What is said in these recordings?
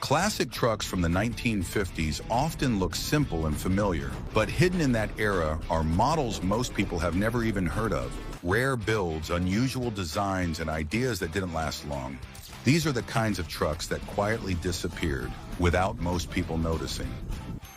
Classic trucks from the 1950s often look simple and familiar, but hidden in that era are models most people have never even heard of. Rare builds, unusual designs, and ideas that didn't last long. These are the kinds of trucks that quietly disappeared without most people noticing.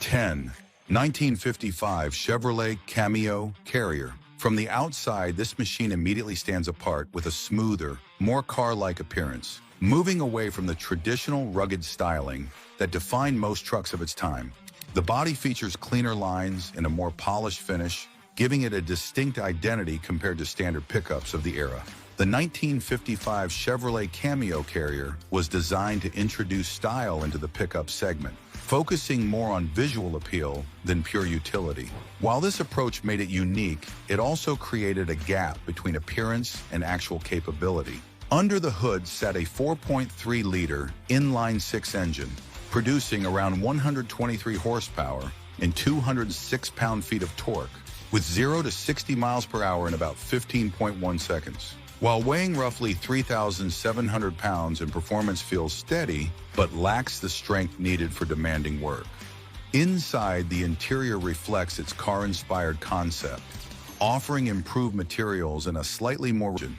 10. 1955 Chevrolet Camaro Carrier. From the outside, this machine immediately stands apart with a smoother, more car-like appearance, moving away from the traditional rugged styling that defined most trucks of its time. The body features cleaner lines and a more polished finish, giving it a distinct identity compared to standard pickups of the era. The 1955 Chevrolet Camaro Carrier was designed to introduce style into the pickup segment, focusing more on visual appeal than pure utility. While this approach made it unique, it also created a gap between appearance and actual capability. Under the hood sat a 4.3-liter inline-six engine, producing around 123 horsepower and 206 pound-feet of torque, with 0 to 60 miles per hour in about 15.1 seconds. While weighing roughly 3,700 pounds and performance feels steady, but lacks the strength needed for demanding work. Inside, the interior reflects its car-inspired concept, offering improved materials and a slightly more engine,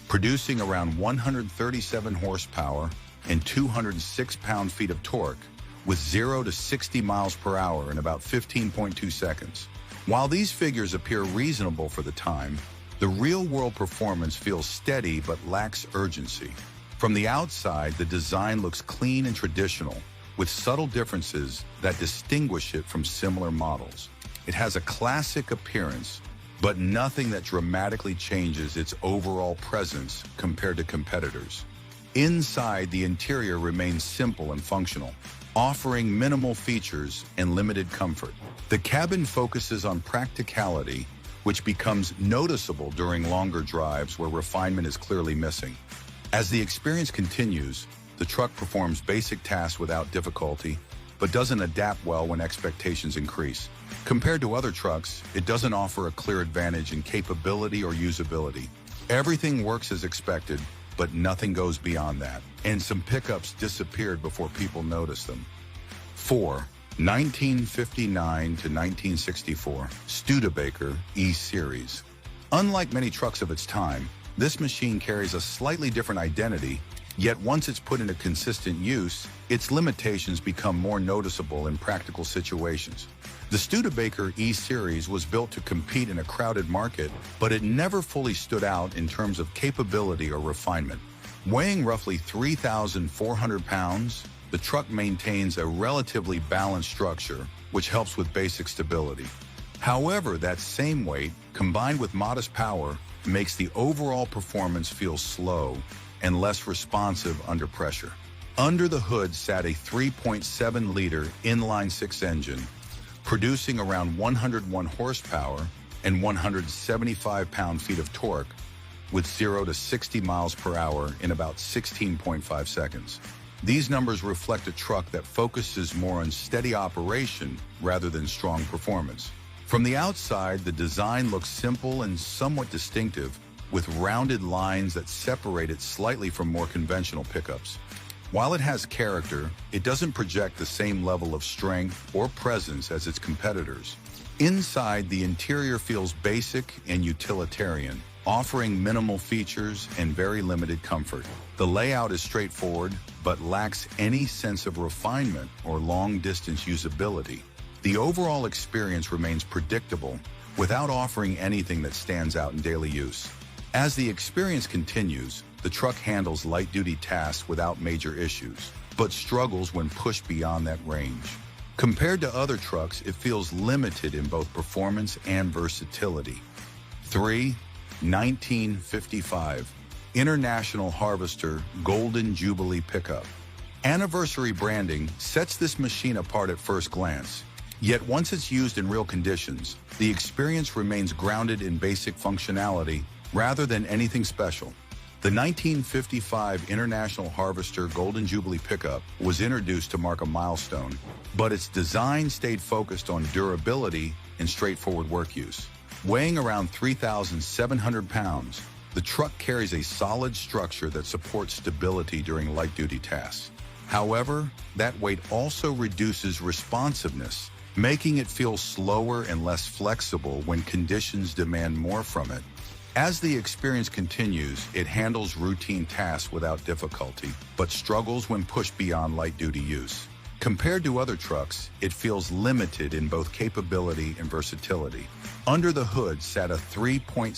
producing around 137 horsepower and 206 pound-feet of torque, with 0 to 60 miles per hour in about 15.2 seconds. While these figures appear reasonable for the time, the real-world performance feels steady but lacks urgency. From the outside, the design looks clean and traditional, with subtle differences that distinguish it from similar models. It has a classic appearance, but nothing that dramatically changes its overall presence compared to competitors. Inside, the interior remains simple and functional, offering minimal features and limited comfort. The cabin focuses on practicality, which becomes noticeable during longer drives where refinement is clearly missing. As the experience continues, the truck performs basic tasks without difficulty, but doesn't adapt well when expectations increase. Compared to other trucks, it doesn't offer a clear advantage in capability or usability. Everything works as expected, but nothing goes beyond that, and some pickups disappeared before people noticed them. 4. 1959 to 1964 Studebaker E-Series. Unlike many trucks of its time, this machine carries a slightly different identity, yet once it's put into consistent use, its limitations become more noticeable in practical situations. The Studebaker E-Series was built to compete in a crowded market, but it never fully stood out in terms of capability or refinement. Weighing roughly 3,400 pounds, the truck maintains a relatively balanced structure, which helps with basic stability. However, that same weight, combined with modest power, makes the overall performance feel slow and less responsive under pressure. Under the hood sat a 3.7-liter inline-six engine, producing around 101 horsepower and 175 pound-feet of torque, with 0 to 60 miles per hour in about 16.5 seconds. These numbers reflect a truck that focuses more on steady operation rather than strong performance. From the outside, the design looks simple and somewhat distinctive, with rounded lines that separate it slightly from more conventional pickups. While it has character, it doesn't project the same level of strength or presence as its competitors. Inside, the interior feels basic and utilitarian, offering minimal features and very limited comfort. The layout is straightforward, but lacks any sense of refinement or long-distance usability. The overall experience remains predictable, without offering anything that stands out in daily use. As the experience continues, the truck handles light-duty tasks without major issues, but struggles when pushed beyond that range. Compared to other trucks, it feels limited in both performance and versatility. 3. 1955 International Harvester Golden Jubilee Pickup. Anniversary branding sets this machine apart at first glance. Yet once it's used in real conditions, the experience remains grounded in basic functionality rather than anything special. The 1955 International Harvester Golden Jubilee pickup was introduced to mark a milestone, but its design stayed focused on durability and straightforward work use. Weighing around 3,700 pounds, the truck carries a solid structure that supports stability during light-duty tasks. However, that weight also reduces responsiveness, making it feel slower and less flexible when conditions demand more from it. As the experience continues, it handles routine tasks without difficulty, but struggles when pushed beyond light-duty use. Compared to other trucks, it feels limited in both capability and versatility. Under the hood sat a 3.6